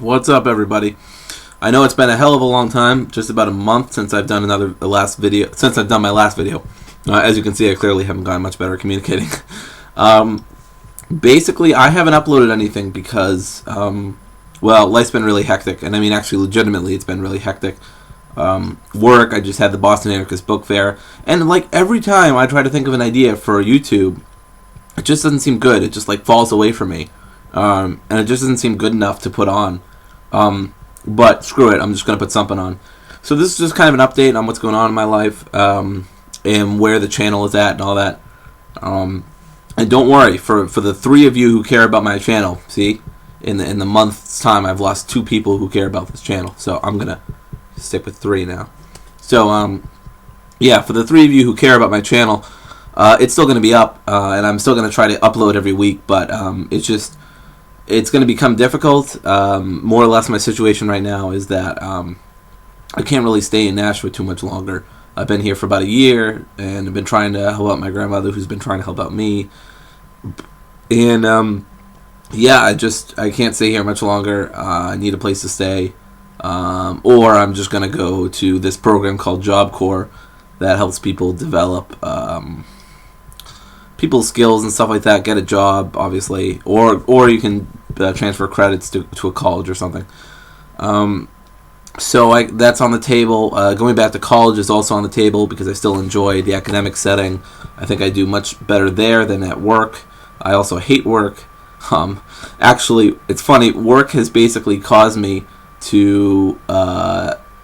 What's up, everybody? I know it's been a hell of a long time, just about a month since I've done my last video. As you can see, I clearly haven't gotten much better at communicating. Basically, I haven't uploaded anything because, life's been really hectic, and I mean, actually, legitimately, it's been really hectic. Work, I just had the Boston Anarchist Book Fair, and like every time I try to think of an idea for YouTube, it just doesn't seem good. It just like falls away from me, and it just doesn't seem good enough to put on. But screw it, I'm just going to put something on. So this is just kind of an update on what's going on in my life, and where the channel is at and all that. And don't worry, for the three of you who care about my channel, see, in the month's time, I've lost 2 people who care about this channel. So I'm going to stick with 3 now. So, yeah, for the 3 of you who care about my channel, it's still going to be up, and I'm still going to try to upload every week, but it's going to become difficult. More or less, my situation right now is that I can't really stay in Nashville too much longer. I've been here for about a year, and I've been trying to help out my grandmother, who's been trying to help out me. And yeah, I can't stay here much longer. I need a place to stay, or I'm just going to go to this program called Job Corps that helps people develop people's skills and stuff like that, get a job, obviously, or you can transfer credits to a college or something. So that's on the table. Going back to college is also on the table because I still enjoy the academic setting. I think I do much better there than at work. I also hate work. Actually, it's funny, work has basically caused me to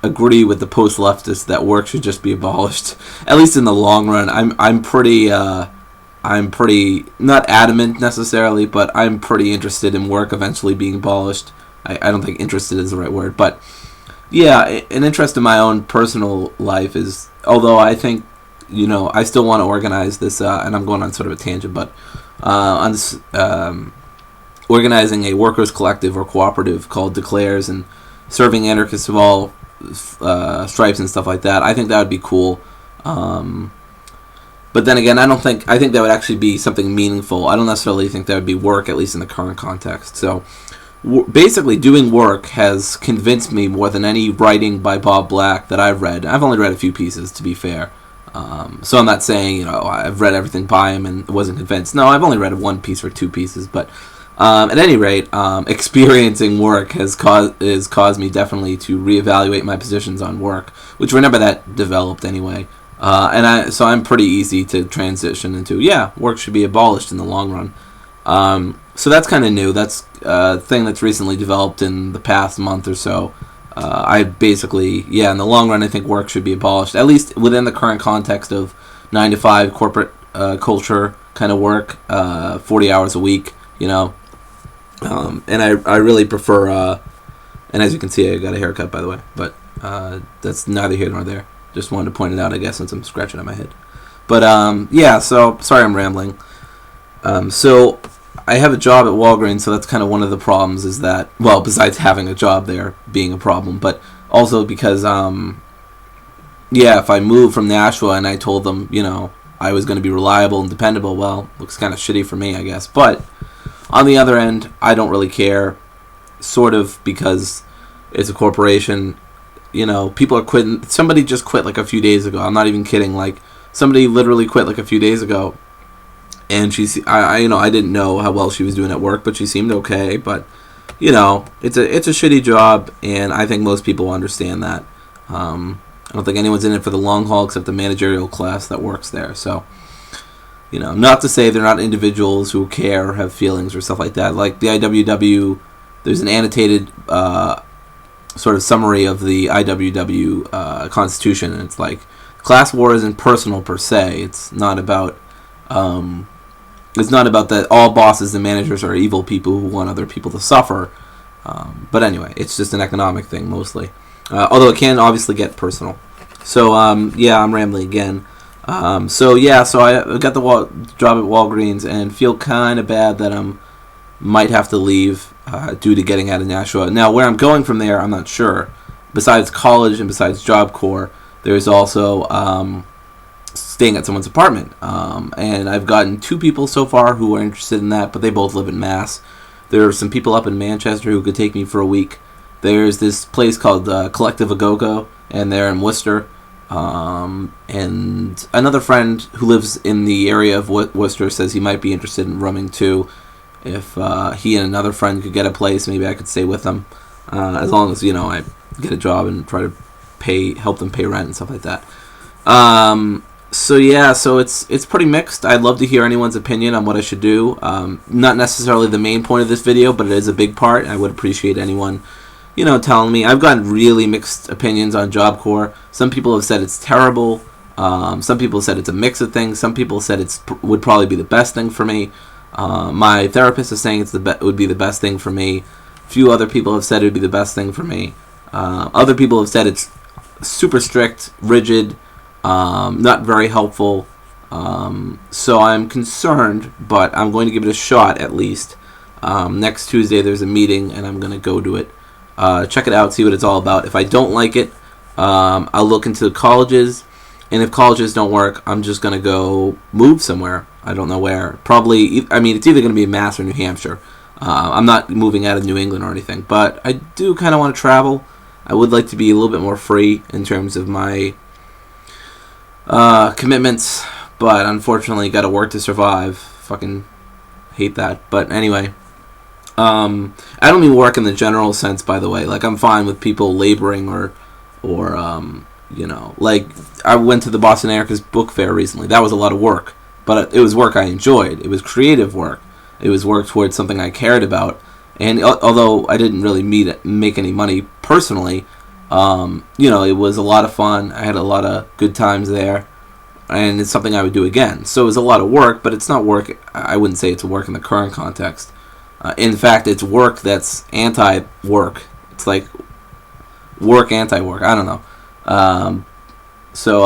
agree with the post-leftists that work should just be abolished, at least in the long run. I'm pretty not adamant necessarily, but I'm pretty interested in work eventually being abolished. I don't think interested is the right word, but yeah, an interest in my own personal life is, although I think, I still want to organize this, and I'm going on sort of a tangent, but on this, organizing a workers' collective or cooperative called Declares and serving anarchists of all stripes and stuff like that. I think that would be cool. But then again, I think that would actually be something meaningful. I don't necessarily think that would be work, at least in the current context. So basically, doing work has convinced me more than any writing by Bob Black that I've read. I've only read a few pieces, to be fair. So I'm not saying, I've read everything by him and wasn't convinced. No, I've only read 1 piece or 2 pieces. But at any rate, experiencing work has caused me definitely to reevaluate my positions on work, which were never that developed anyway. So I'm pretty easy to transition into, work should be abolished in the long run. So that's kind of new. That's a thing that's recently developed in the past month or so. I basically, in the long run, I think work should be abolished, at least within the current context of 9-to-5 corporate culture kind of work, 40 hours a week, And I really prefer, and as you can see, I got a haircut, by the way, but that's neither here nor there. Just wanted to point it out, I guess, since I'm scratching at my head. But, so, sorry I'm rambling. So, I have a job at Walgreens, so that's kind of one of the problems is that, besides having a job there being a problem, but also because, if I moved from Nashville and I told them, I was going to be reliable and dependable, looks kind of shitty for me, I guess. But, on the other end, I don't really care, sort of, because it's a corporation. People are quitting. Somebody just quit like a few days ago. I'm not even kidding. Like, somebody literally quit like a few days ago. And I didn't know how well she was doing at work, but she seemed okay. But, it's a shitty job, and I think most people understand that. I don't think anyone's in it for the long haul except the managerial class that works there. So, not to say they're not individuals who care or have feelings or stuff like that. Like the IWW, there's an annotated sort of summary of the IWW Constitution, and it's like class war isn't personal per se. It's not about that all bosses and managers are evil people who want other people to suffer. But anyway, it's just an economic thing mostly. Although it can obviously get personal. So I'm rambling again. So I got the job at Walgreens and feel kind of bad that I might have to leave due to getting out of Nashville. Now, where I'm going from there, I'm not sure. Besides college and besides Job Corps, there's also staying at someone's apartment. And I've gotten 2 people so far who are interested in that, but they both live in Mass. There are some people up in Manchester who could take me for a week. There's this place called Collective Agogo, and they're in Worcester. And another friend who lives in the area of Worcester says he might be interested in rooming too. If he and another friend could get a place, maybe I could stay with them. As long as, I get a job and try to help them pay rent and stuff like that. So it's pretty mixed. I'd love to hear anyone's opinion on what I should do. Not necessarily the main point of this video, but it is a big part. I would appreciate anyone, telling me. I've gotten really mixed opinions on Job Corps. Some people have said it's terrible. Some people have said it's a mix of things. Some people said would probably be the best thing for me. My therapist is saying it would be the best thing for me. A few other people have said it would be the best thing for me. Other people have said it's super strict, rigid, not very helpful. So I'm concerned, but I'm going to give it a shot at least. Next Tuesday there's a meeting, and I'm going to go to it. Check it out, see what it's all about. If I don't like it, I'll look into colleges, and if colleges don't work, I'm just going to go move somewhere. I don't know where. Probably, it's either going to be Mass or New Hampshire. I'm not moving out of New England or anything, but I do kind of want to travel. I would like to be a little bit more free in terms of my commitments, but unfortunately got to work to survive. Fucking hate that. But anyway, I don't mean work in the general sense, by the way. Like, I'm fine with people laboring or like I went to the Boston Anarchist Book Fair recently. That was a lot of work, but it was work I enjoyed. It was creative work. It was work towards something I cared about. And although I didn't really make any money personally, it was a lot of fun. I had a lot of good times there, and it's something I would do again. So it was a lot of work, but it's not work. I wouldn't say it's work in the current context. In fact, it's work that's anti-work. It's like work anti-work. I don't know. So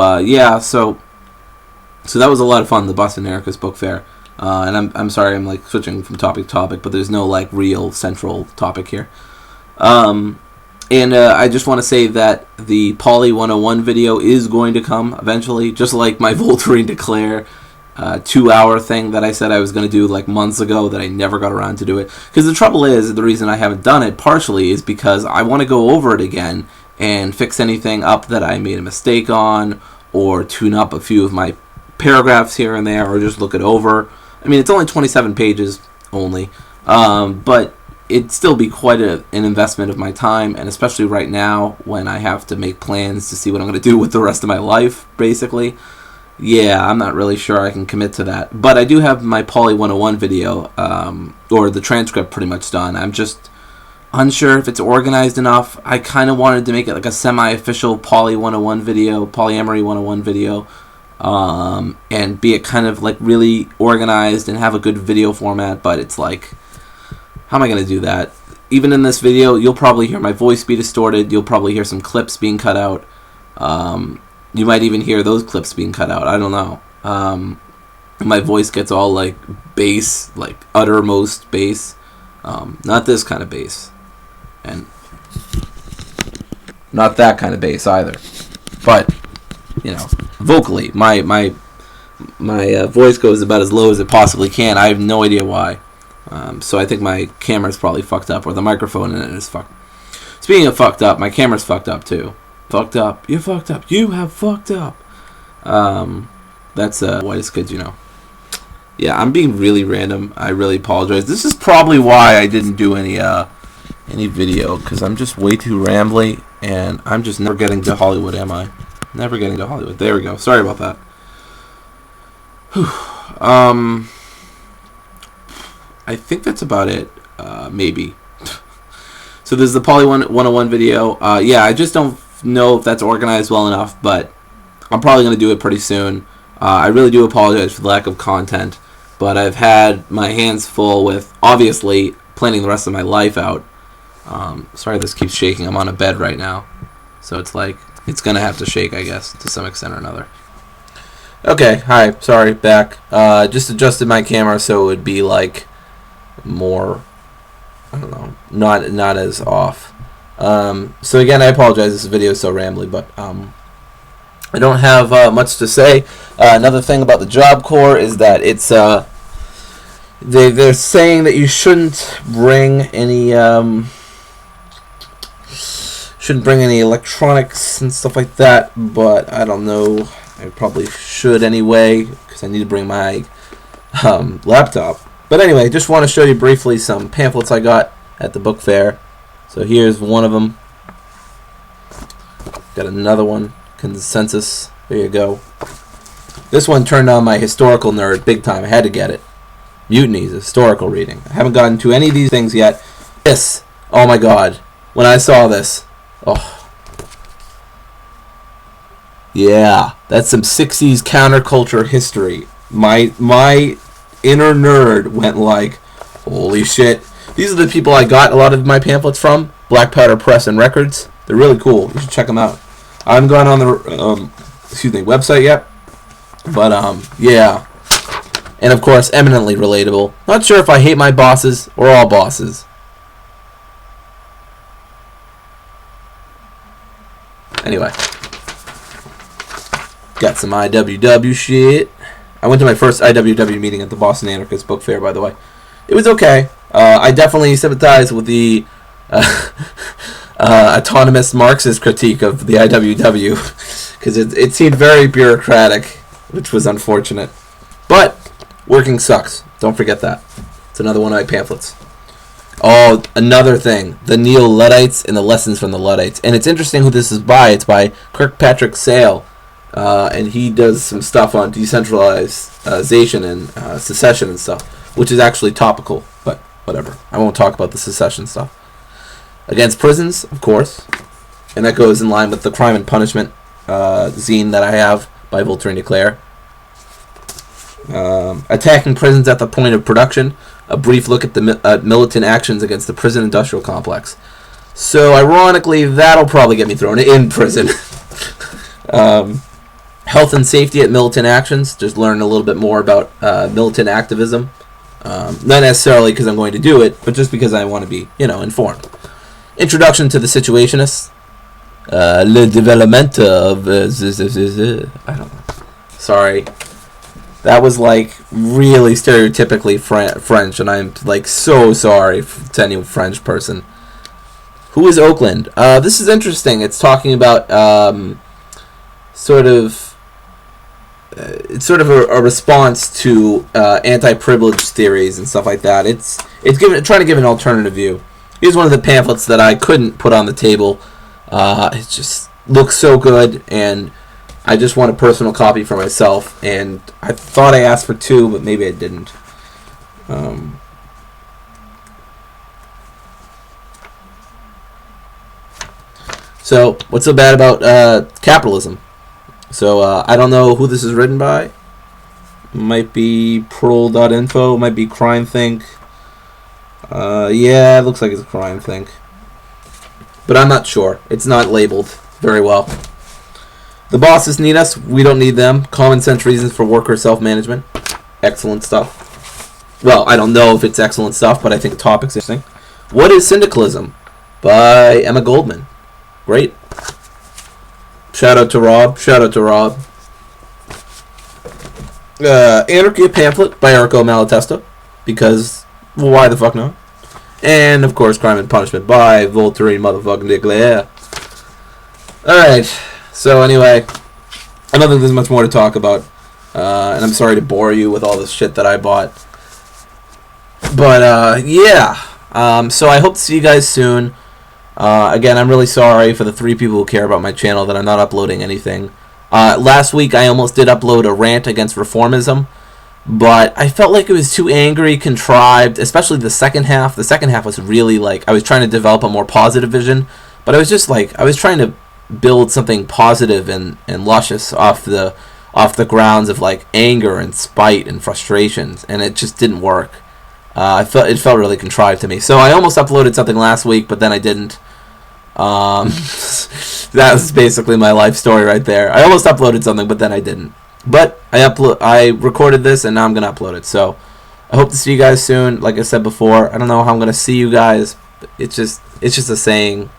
that was a lot of fun, the Boston Anarchist Book Fair. And I'm sorry, I'm like switching from topic to topic, but there's no like real central topic here. I just want to say that the Poly 101 video is going to come eventually, just like my Voltaire Declare 2-hour thing that I said I was going to do like months ago that I never got around to do it. Because the trouble is, the reason I haven't done it partially is because I want to go over it again and fix anything up that I made a mistake on, or tune up a few of my paragraphs here and there, or just look it over. It's only 27 pages only, but it'd still be quite an investment of my time, and especially right now when I have to make plans to see what I'm going to do with the rest of my life, basically. Yeah, I'm not really sure I can commit to that. But I do have my Poly 101 video, or the transcript pretty much done. I'm just unsure if it's organized enough. I kind of wanted to make it like a semi-official Poly 101 video, Polyamory 101 video, and be it kind of like really organized and have a good video format, but it's like, how am I going to do that? Even in this video, you'll probably hear my voice be distorted. You'll probably hear some clips being cut out. You might even hear those clips being cut out. I don't know. My voice gets all like bass, like uttermost bass. Not this kind of bass. And not that kind of bass either. But, vocally, my voice goes about as low as it possibly can. I have no idea why. So I think my camera's probably fucked up, or the microphone in it is fucked. Speaking of fucked up, my camera's fucked up too. Fucked up. You're fucked up. You have fucked up. That's whitest kids, Yeah, I'm being really random. I really apologize. This is probably why I didn't do any video, because I'm just way too rambly, and I'm just never getting to Hollywood, am I? Never getting to Hollywood. There we go. Sorry about that. Whew. I think that's about it. Maybe. So there's the Poly 101 video. Yeah, I just don't know if that's organized well enough, but I'm probably going to do it pretty soon. I really do apologize for the lack of content, but I've had my hands full with, obviously, planning the rest of my life out. Sorry this keeps shaking. I'm on a bed right now, so it's like, it's going to have to shake, I guess, to some extent or another. Okay, hi, sorry, back. Just adjusted my camera so it would be like more, I don't know, not as off. So again, I apologize, this video is so rambly, but I don't have much to say. Another thing about the Job Corps is that it's they're saying that you shouldn't bring any Shouldn't bring any electronics and stuff like that, but I don't know. I probably should anyway, because I need to bring my laptop. But anyway, just want to show you briefly some pamphlets I got at the book fair. So here's one of them. Got another one, Consensus. There you go. This one turned on my historical nerd big time. I had to get it. Mutinies, historical reading. I haven't gotten to any of these things yet. This, oh my god. When I saw this, oh. Yeah, that's some 60s counterculture history. My inner nerd went like, holy shit. These are the people I got a lot of my pamphlets from. Black Powder Press and Records. They're really cool. You should check them out. I haven't gone on the website yet. But yeah. And of course, eminently relatable. Not sure if I hate my bosses or all bosses. Anyway. Got some IWW shit. I went to my first IWW meeting at the Boston Anarchist Book Fair, by the way. It was okay. I definitely sympathize with the autonomous Marxist critique of the IWW, because it seemed very bureaucratic, which was unfortunate. But working sucks. Don't forget that. It's another one of my pamphlets. Oh, another thing. The Neo-Luddites and the Lessons from the Luddites. And it's interesting who this is by. It's by Kirkpatrick Sale. And he does some stuff on decentralization and secession and stuff, which is actually topical, but whatever. I won't talk about the secession stuff. Against Prisons, of course, and that goes in line with the Crime and Punishment zine that I have by Voltaire and Declare. Attacking Prisons at the Point of Production, a brief look at the militant actions against the prison industrial complex. So, ironically, that'll probably get me thrown in prison. Health and safety at militant actions, just learn a little bit more about militant activism. Not necessarily because I'm going to do it, but just because I want to be, informed. Introduction to the Situationists. Le développement of... I don't know. Sorry. That was, really stereotypically French, and I'm, so sorry to any French person. Who is Oakland? This is interesting. It's talking about, it's sort of a response to anti-privilege theories and stuff like that. It's trying to give an alternative view. Here's one of the pamphlets that I couldn't put on the table. It just looks so good, and I just want a personal copy for myself. And I thought I asked for 2, but maybe I didn't. So, what's so bad about capitalism? So, I don't know who this is written by. Might be Prol.info, might be CrimeThink. Yeah, it looks like it's CrimeThink. But I'm not sure. It's not labeled very well. The bosses need us. We don't need them. Common sense reasons for worker self-management. Excellent stuff. Well, I don't know if it's excellent stuff, but I think the topic's interesting. What is Syndicalism? By Emma Goldman. Great. Shout out to Rob. Anarchy, a pamphlet by Errico Malatesta, because, well, why the fuck not? And, of course, Crime and Punishment by Voltaire motherfucking Declare. Alright, so anyway, I don't think there's much more to talk about, and I'm sorry to bore you with all this shit that I bought. But, yeah, so I hope to see you guys soon. Again, I'm really sorry for the 3 people who care about my channel that I'm not uploading anything. Last week, I almost did upload a rant against reformism, but I felt like it was too angry, contrived, especially the second half. The second half was really, I was trying to develop a more positive vision, but I was just, I was trying to build something positive and luscious off the grounds of, anger and spite and frustrations, and it just didn't work. It felt really contrived to me. So I almost uploaded something last week, but then I didn't. That was basically my life story right there. I almost uploaded something, but then I didn't. But I recorded this, and now I'm gonna upload it. So I hope to see you guys soon. Like I said before, I don't know how I'm gonna see you guys. It's just a saying.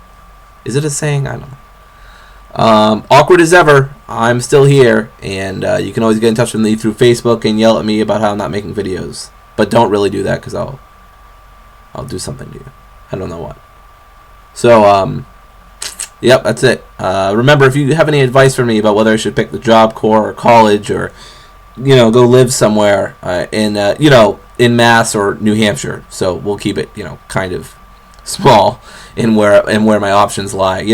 Is it a saying? I don't know. Awkward as ever. I'm still here, and you can always get in touch with me through Facebook and yell at me about how I'm not making videos. But don't really do that, because I'll do something to you. I don't know what. So, Yep, that's it. Remember, if you have any advice for me about whether I should pick the Job Corps or college, or go live somewhere in Mass or New Hampshire. So we'll keep it kind of small in where my options lie.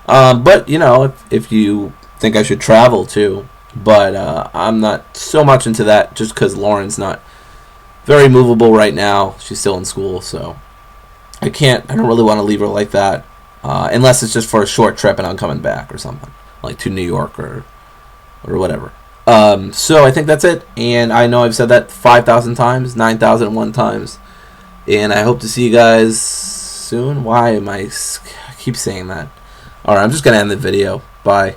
But if you think I should travel too, but I'm not so much into that just because Lauren's not very movable right now. She's still in school, so I don't really want to leave her like that. Unless it's just for a short trip and I'm coming back or something, like to New York or whatever. So I think that's it. And I know I've said that 5,000 times, 9,001 times. And I hope to see you guys soon. Why am I keep saying that? Alright, I'm just going to end the video. Bye.